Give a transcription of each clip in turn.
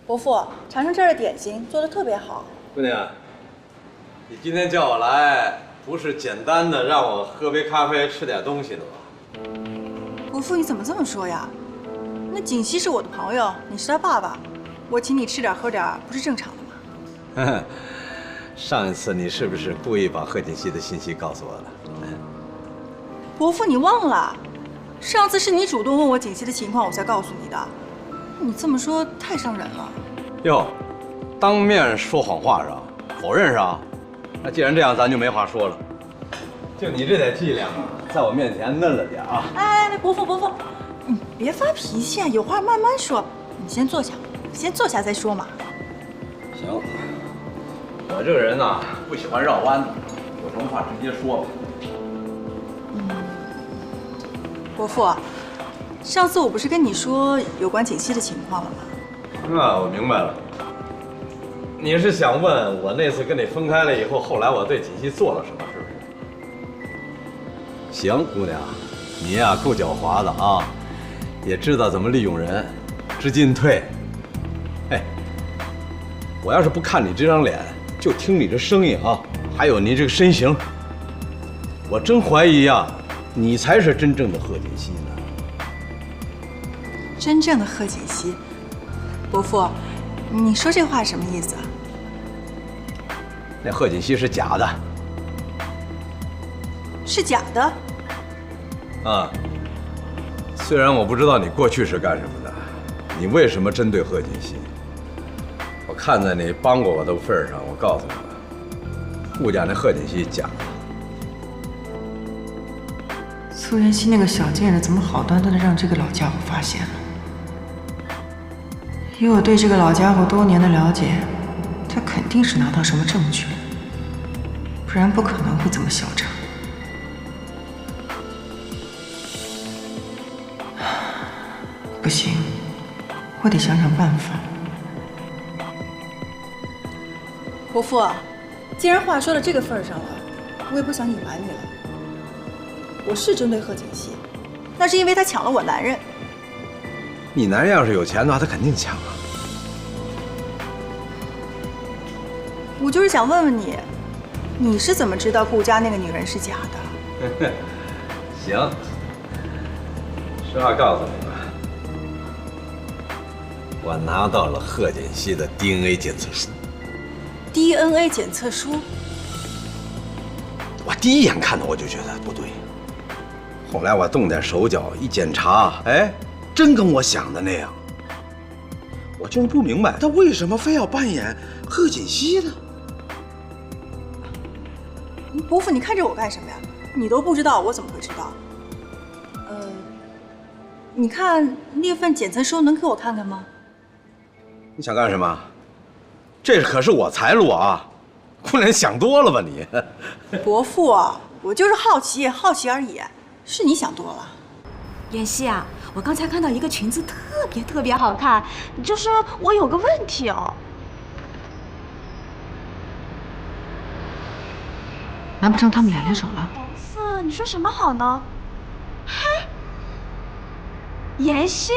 伯父，尝尝这儿的点心，做的特别好。姑娘，你今天叫我来，不是简单的让我喝杯咖啡、吃点东西的吧？伯父，你怎么这么说呀？那锦溪是我的朋友，你是他爸爸，我请你吃点喝点，不是正常的吗？上一次你是不是故意把贺锦熙的信息告诉我了？伯父，你忘了，上次是你主动问我锦溪的情况，我才告诉你的。你这么说太伤人了。哟，当面说谎话是吧？否认是吧？那既然这样，咱就没话说了。就你这点伎俩啊，在我面前嫩了点啊！哎，伯父，你别发脾气啊，有话慢慢说。你先坐下再说嘛。行，我这个人呐，不喜欢绕弯子，有什么话直接说吧。伯父，上次我不是跟你说有关锦溪的情况了吗？那我明白了，你是想问我那次跟你分开了以后，后来我对锦溪做了什么，是不是？行，姑娘，你呀够狡猾的啊，也知道怎么利用人，知进退。哎，我要是不看你这张脸，就听你这声音啊，还有你这个身形，我真怀疑呀，你才是真正的贺锦熙呢。真正的贺锦熙，伯父，你说这话什么意思啊？那贺锦熙是假的。是假的？啊，虽然我不知道你过去是干什么的，你为什么针对贺锦熙？我看在你帮过我的份上，我告诉你吧，顾家那贺锦熙假的。苏妍希那个小贱人怎么好端端的让这个老家伙发现了？以我对这个老家伙多年的了解，他肯定是拿到什么证据了，不然不可能会这么嚣张。不行，我得想想办法。伯父，既然话说到这个份上了，我也不想隐瞒你了。我是针对贺锦熙，那是因为他抢了我男人。你男人要是有钱的话，他肯定抢啊。我就是想问问你，你是怎么知道顾家那个女人是假的？行，实话告诉你吧，我拿到了贺锦熙的 DNA 检测书。DNA 检测书？我第一眼看到我就觉得不对，后来我动点手脚一检查，哎，真跟我想的那样。我就是不明白他为什么非要扮演贺锦熙呢？伯父，你看着我干什么呀？你都不知道，我怎么会知道？你看那份检测书，能给我看看吗？你想干什么？这可是我财路啊！姑娘，想多了吧你？伯父，我就是好奇而已，是你想多了。妍希啊，我刚才看到一个裙子特别好看，就是我有个问题哦。难不成他们俩联手了？黄色，你说什么好呢？嘿，妍希，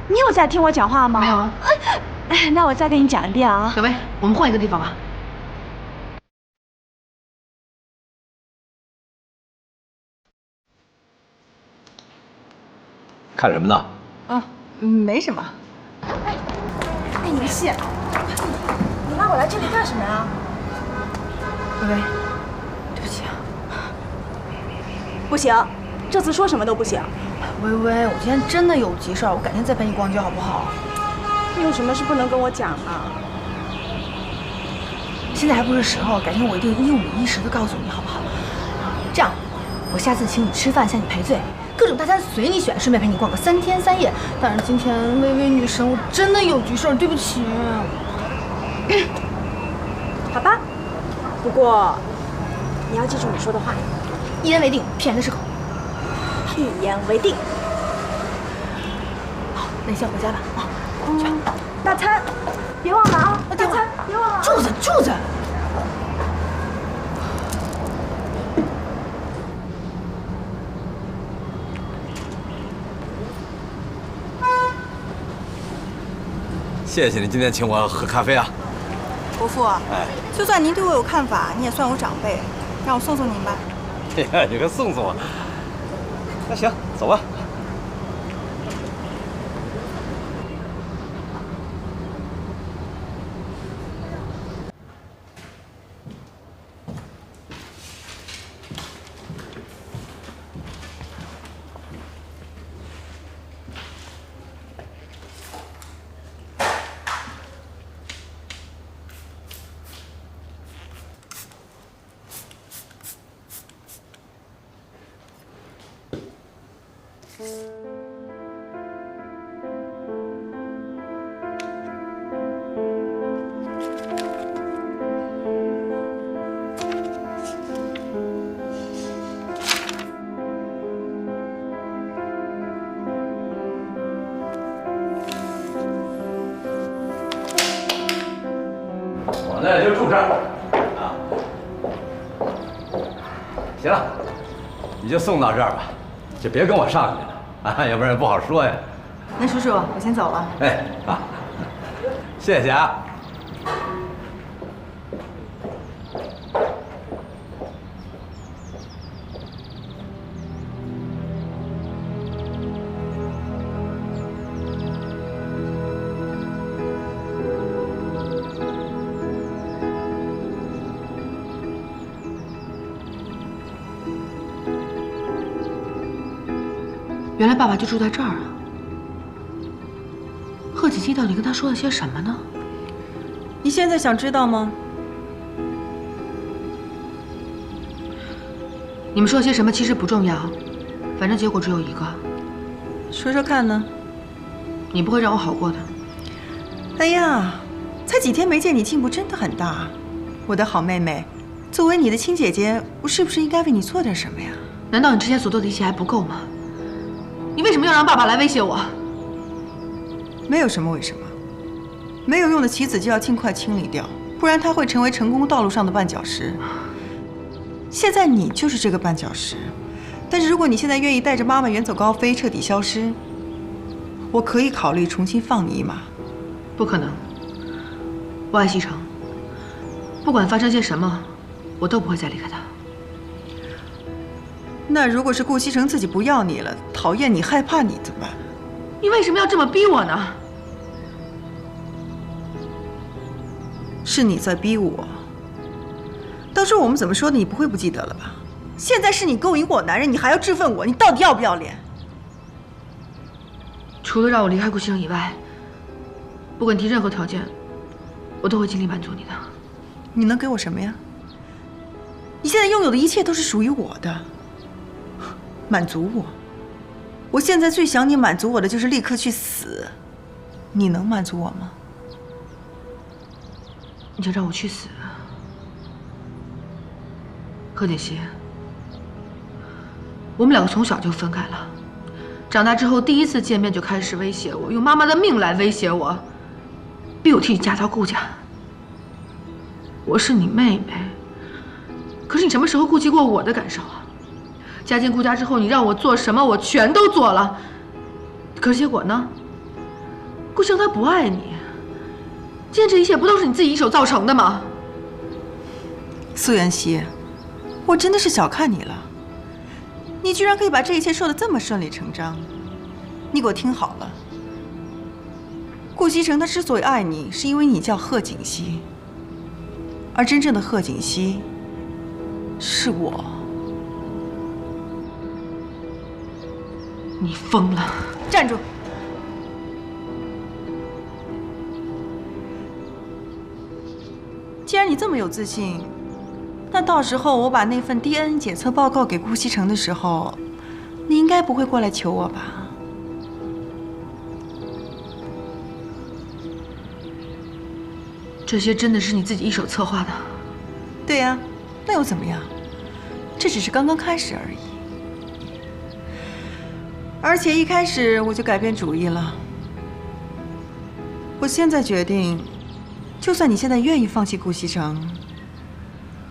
你有在听我讲话吗？没有啊。那我再跟你讲一遍啊。小薇，我们换一个地方吧。看什么呢？啊，没什么。哎，妍希，你拉我来这里干什么呀？薇薇，对不起啊。不行，这次说什么都不行。薇薇，我今天真的有急事儿，我改天再陪你逛街好不好？你有什么事不能跟我讲啊？现在还不是时候，改天我一定一五一十的告诉你，好不好？这样，我下次请你吃饭，向你赔罪，各种大餐随你选，顺便陪你逛个3天3夜。但是今天薇薇女神，我真的有急事儿，对不起。好吧，不过你要记住你说的话，一言为定，骗人的是口。一言为定。好，那你先回家吧。啊，去。大餐，别忘了啊！大餐别忘了啊。柱子。谢谢你今天请我喝咖啡啊。伯父，哎，就算您对我有看法，你也算我长辈，让我送送您吧。哎呀，你还送送我？那行，走吧。我呢就住这儿啊。行了，你就送到这儿吧，就别跟我上去了啊，要不然不好说呀。那叔叔，我先走了。哎啊，谢谢啊。原来爸爸就住在这儿啊！贺锦熙到底跟他说了些什么呢？你现在想知道吗？你们说些什么其实不重要，反正结果只有一个。说说看呢？你不会让我好过的。哎呀，才几天没见，你进步真的很大，我的好妹妹。作为你的亲姐姐，我是不是应该为你做点什么呀？难道你之前所做的一切还不够吗？你为什么要让爸爸来威胁我？没有什么为什么，没有用的棋子就要尽快清理掉，不然它会成为成功道路上的绊脚石。现在你就是这个绊脚石，但是如果你现在愿意带着妈妈远走高飞，彻底消失，我可以考虑重新放你一马。不可能，我爱西城，不管发生些什么，我都不会再离开他。那如果是顾西城自己不要你了，讨厌你、害怕你怎么办？你为什么要这么逼我呢？是你在逼我。当初我们怎么说的，你不会不记得了吧？现在是你勾引我男人，你还要质问我，你到底要不要脸？除了让我离开顾西城以外，不管你提任何条件，我都会尽力满足你的。你能给我什么呀？你现在拥有的一切都是属于我的。满足我，我现在最想你满足我的就是立刻去死，你能满足我吗？你就让我去死？贺锦熙，我们两个从小就分开了，长大之后第一次见面就开始威胁我，用妈妈的命来威胁我，逼我替你嫁到顾家。我是你妹妹，可是你什么时候顾及过我的感受啊？嫁进顾家之后，你让我做什么，我全都做了。可是结果呢？顾生他不爱你。今天这一切不都是你自己一手造成的吗？苏妍希，我真的是小看你了。你居然可以把这一切说得这么顺理成章。你给我听好了，顾西城他之所以爱你，是因为你叫贺锦熙，而真正的贺锦熙是我。你疯了！站住！既然你这么有自信，那到时候我把那份 DNA 检测报告给顾西城的时候，你应该不会过来求我吧？这些真的是你自己一手策划的？对呀，那又怎么样？这只是刚刚开始而已。而且一开始我就改变主意了。我现在决定，就算你现在愿意放弃顾西城，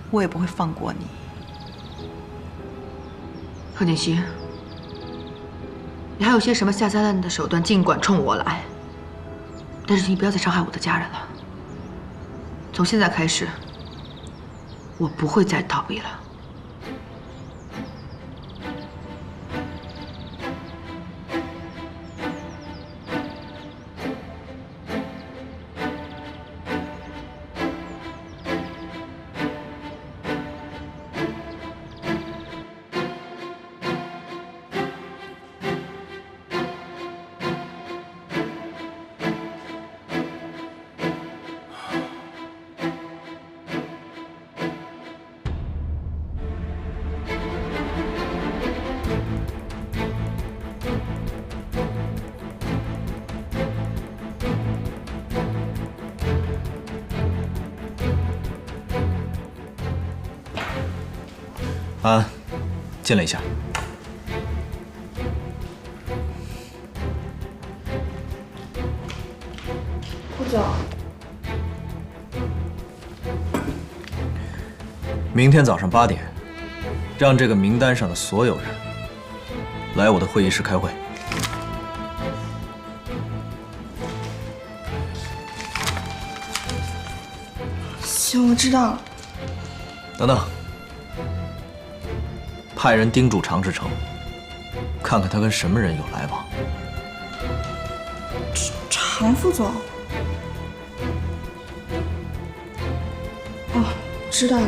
我也不会放过你。贺锦熙，你还有些什么下三滥的手段，尽管冲我来。但是你不要再伤害我的家人了。从现在开始，我不会再逃避了。安，进来一下。顾总，明天早上8点，让这个名单上的所有人来我的会议室开会。行，我知道了。等等，派人盯住常志成，看看他跟什么人有来往。常副总。哦，知道了。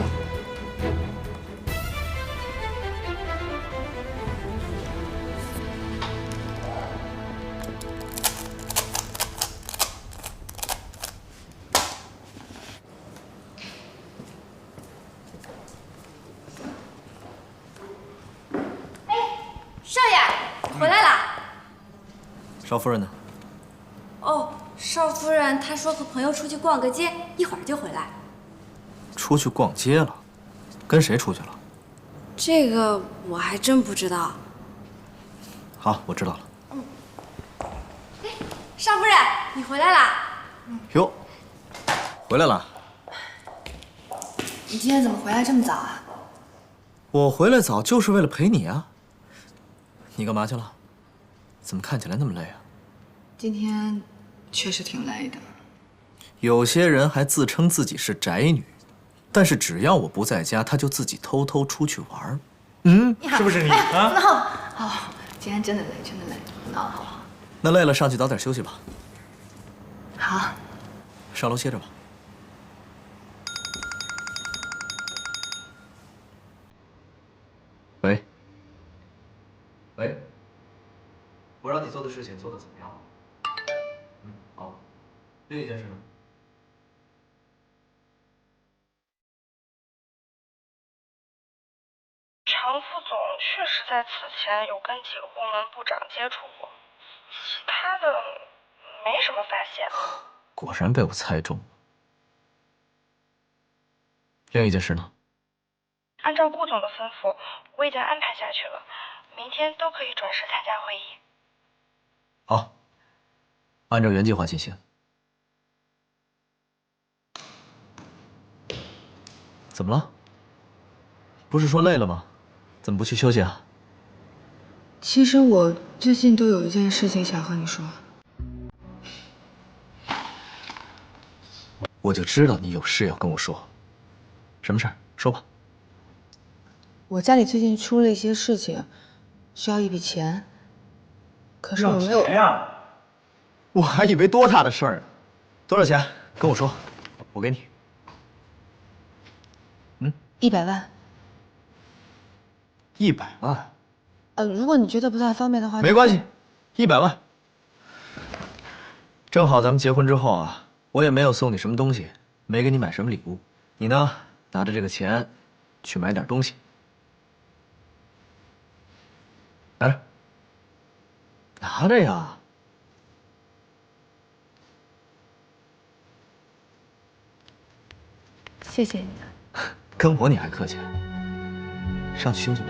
少爷，回来啦！少夫人呢？哦，少夫人她说和朋友出去逛个街，一会儿就回来。出去逛街了？跟谁出去了？这个我还真不知道。好，我知道了。少夫人，你回来啦！哟，回来了。你今天怎么回来这么早啊？我回来早就是为了陪你啊。你干嘛去了？怎么看起来那么累啊？今天确实挺累的。有些人还自称自己是宅女，但是只要我不在家，她就自己偷偷出去玩。是不是你啊？好，今天真的累，真的累，不闹了好不好？那累了上去早点休息吧。好，上楼歇着吧。喂。喂。我让你做的事情做得怎么样？好。另一件事呢？常副总确实在此前有跟几个部门部长接触过，其他的没什么发现。果然被我猜中了。另一件事呢？按照顾总的吩咐，我已经安排下去了，明天都可以准时参加会议。好，按照原计划进行。怎么了？不是说累了吗？怎么不去休息啊？其实我最近都有一件事情想和你说。我就知道你有事要跟我说。什么事儿？说吧。我家里最近出了一些事情，需要一笔钱，可是我没有。我还以为多大的事儿，多少钱？跟我说，我给你。100万。100万？如果你觉得不太方便的话，没关系，100万。正好咱们结婚之后啊，我也没有送你什么东西，没给你买什么礼物。你呢，拿着这个钱，去买点东西。拿着，拿着呀。谢谢你。跟我你还客气？上去休息吧。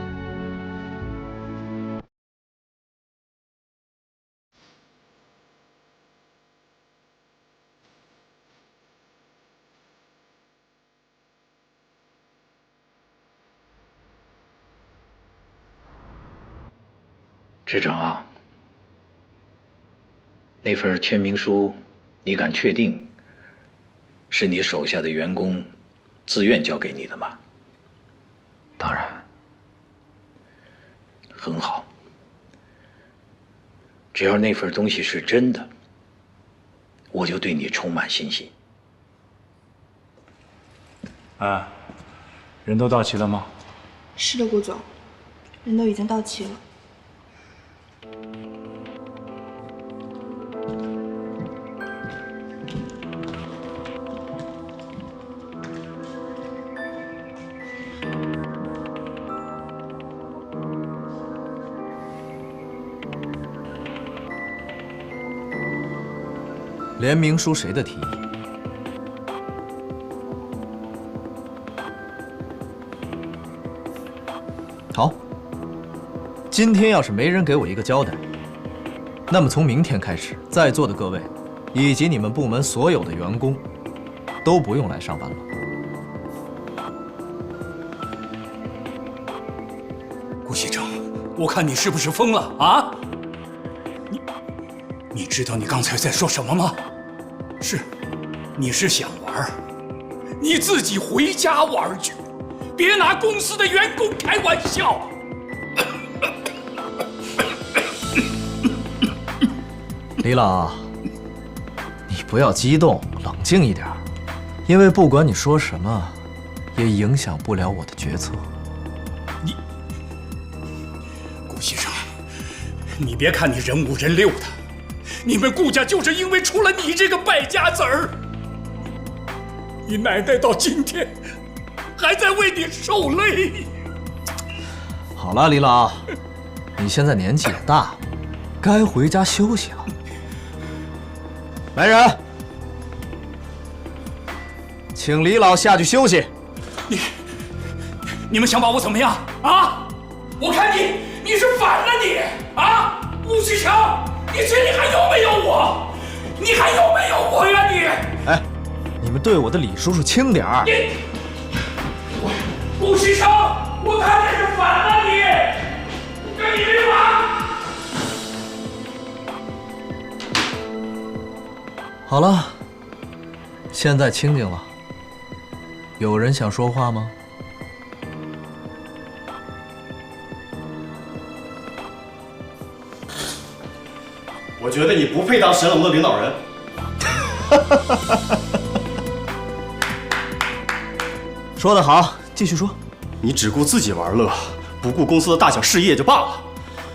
支长啊，那份签名书你敢确定是你手下的员工自愿交给你的吗？当然。很好。只要那份东西是真的，我就对你充满信心。哎，人都到齐了吗？是的，顾总，人都已经到齐了。联名书谁的提议？好，今天要是没人给我一个交代，那么从明天开始，在座的各位，以及你们部门所有的员工，都不用来上班了。顾西城，我看你是不是疯了啊？你知道你刚才在说什么吗？你是想玩，你自己回家玩去，别拿公司的员工开玩笑。李老，你不要激动，冷静一点，因为不管你说什么，也影响不了我的决策。顾先生，你别看你人五人六的，你们顾家就是因为出了你这个败家子儿，你奶奶到今天还在为你受累。好了，李老，你现在年纪也大了，该回家休息了。来人，请李老下去休息。你们想把我怎么样啊？我看你是反了你啊！顾西城，你心里还有没有我？你还有没有我呀你？哎，你们对我的李叔叔轻点儿。顾西城，我看你是反了你，跟你没完！好了，现在清静了。有人想说话吗？我觉得你不配当神龙的领导人。说得好，继续说。你只顾自己玩乐，不顾公司的大小事业就罢了。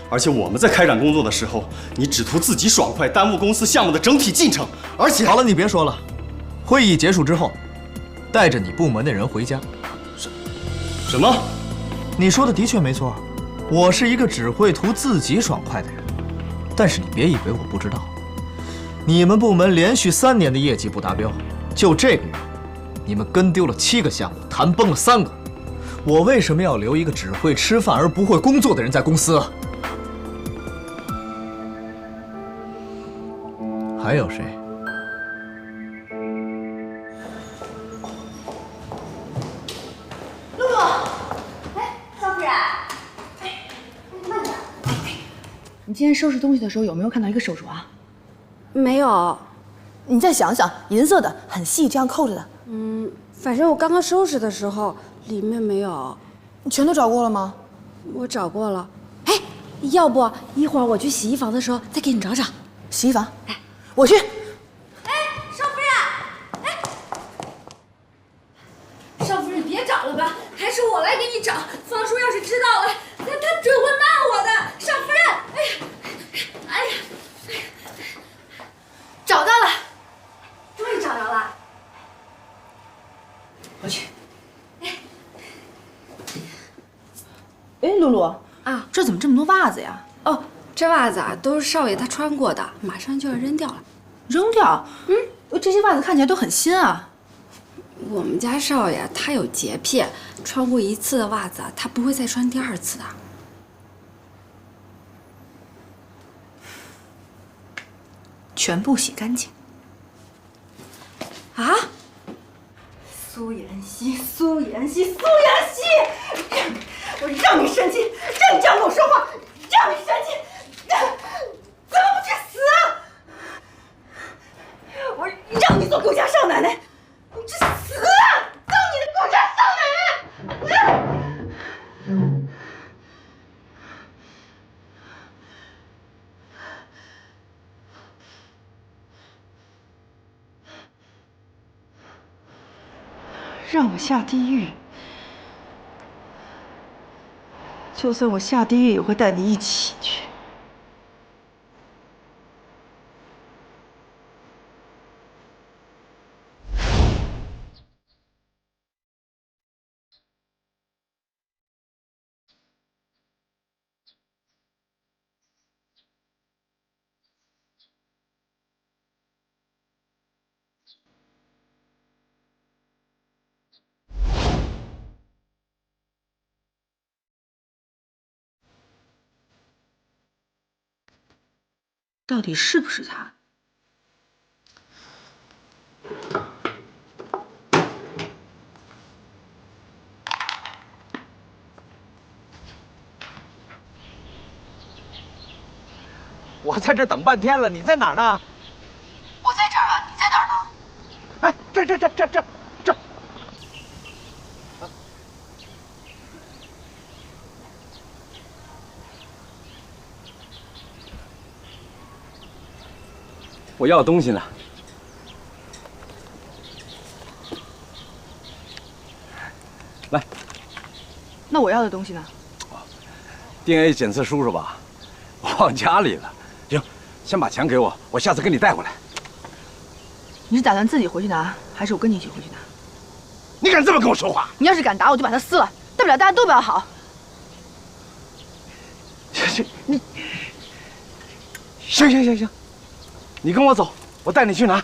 而且我们在开展工作的时候，你只图自己爽快，耽误公司项目的整体进程。而且，好了，你别说了。会议结束之后，带着你部门的人回家。什么？你说的的确没错，我是一个只会图自己爽快的人。但是你别以为我不知道，你们部门连续3年的业绩不达标，就这个月，你们跟丢了7个项目，谈崩了3个。我为什么要留一个只会吃饭而不会工作的人在公司？还有谁？露露，哎，少夫人，哎，慢点。你今天收拾东西的时候有没有看到一个手镯啊？没有。你再想想，银色的，很细，这样扣着的。反正我刚刚收拾的时候里面没有。你全都找过了吗？我找过了。哎，要不一会儿我去洗衣房的时候再给你找找。洗衣房？哎，我去。少夫人，少夫人，别找了吧，还是我来给你找。方叔要是知道了，他准会骂我的。少夫人，哎呀，找到了，终于找着了。我去。哎，露露啊，这怎么这么多袜子呀？哦，这袜子啊都是少爷他穿过的，马上就要扔掉了。扔掉？这些袜子看起来都很新啊。我们家少爷他有洁癖，穿过1次的袜子，他不会再穿第2次的。全部洗干净。啊？苏妍希，苏妍希，苏妍希！我让你生气，让你这样跟我说话，让你生气，怎么不去死啊？我让我下地狱，就算我下地狱，也会带你一起去。到底是不是他？我在这等半天了，你在哪儿呢？我在这儿啊，你在哪儿呢？哎，这。我要东西呢。来，那我要的东西呢？ DNA 检测书是吧？我忘家里了。行，先把钱给我，我下次给你带回来。你是打算自己回去拿，还是我跟你一起回去拿？你敢这么跟我说话？你要是敢打我，就把它撕了，大不了大家都不要好。你，行，你跟我走，我带你去拿。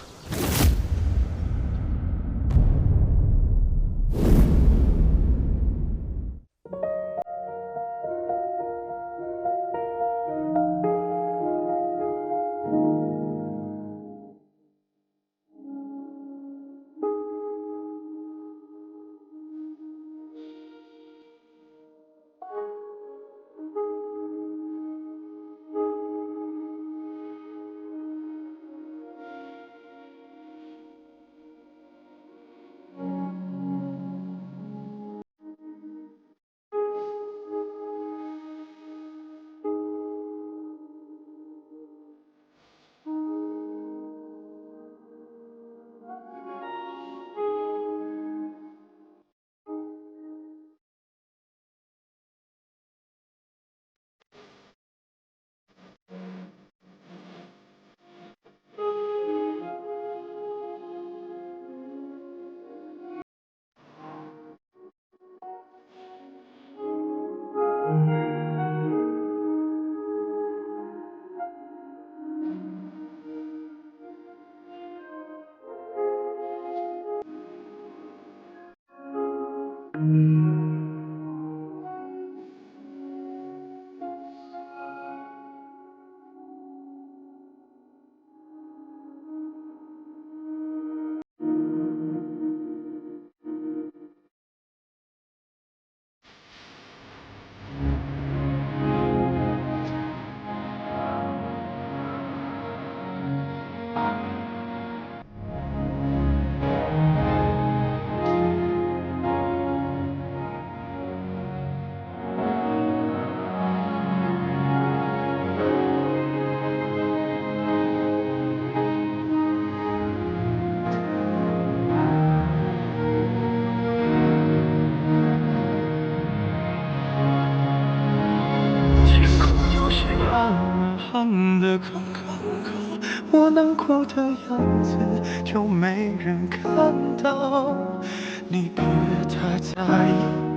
的刚刚好，我难过的样子就没人看到，你别太在意。